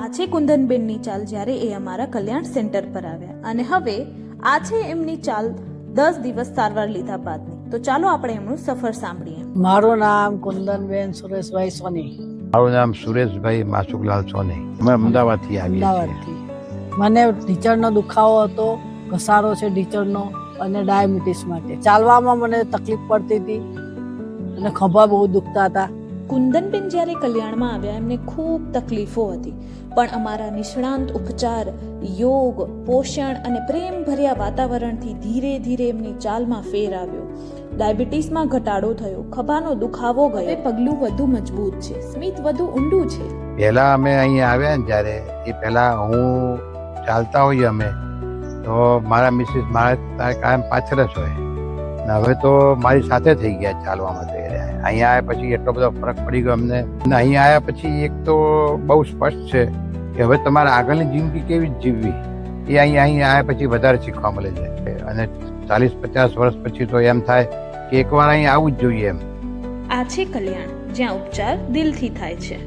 આ છે કુંદનબેનની ચાલ જ્યારે એ અમારા કલ્યાણ સેન્ટર પર આવ્યા અને હવે આ છે એમની ચાલ 10 દિવસ સારવાર લીધા બાદની. તો ચાલો આપણે એમનું સફર સાંભળીએ. મારું નામ કુંદનબેન સુરેશભાઈ સોની, મારું નામ સુરેશભાઈ માસુકલાલ સોની. અમે અમદાવાદથી આવીએ છીએ. અમદાવાદથી. મને ઢીચણનો દુખાવો હતો, ઘસારો છે ઢીચણનો અને ડાયાબિટીસ માટે ચાલવામાં મને તકલીફ પડતી હતી અને ખભા બહુ દુખતા હતા. કુંદનબેન જ્યારે કલ્યાણમાં આવ્યા એમને ખૂબ તકલીફો હતી, પણ અમારા નિષ્ણાંત ઉપચાર, યોગ, પોષણ અને પ્રેમભર્યા વાતાવરણથી ધીરે ધીરે એમની ચાલમાં ફેર આવ્યો. ડાયાબિટીસમાં ઘટાડો થયો, ખભાનો દુખાવો ગયો, હવે પગલું વધુ મજબૂત છે, સ્મિત વધુ ઊંડું છે. પહેલા અમે અહીંયા આવ્યા ને જ્યારે એ પહેલા હું ચાલતા હોઈએ અમે તો મારા મિસિસ મારા કાયમ પાછળ જ હોય ને હવે તો મારી સાથે થઈ ગયા ચાલવામાં થઈ રહ્યા. અહીંયા આવ્યા પછી એટલો બધો ફરક પડી ગયો અમને. અને અહીંયા આવ્યા પછી એક તો બહુ સ્પષ્ટ છે કે હવે તમારે આગળની જિંદગી કેવી જીવવી એ અહીંયા આવ્યા પછી વધારે શીખવા મળે છે. અને 40-50 વર્ષ પછી તો એમ થાય કે એકવાર અહીંયા આવવું જ જોઈએ એમ. આ છે કલ્યાણ, જ્યાં ઉપચાર દિલથી થાય છે.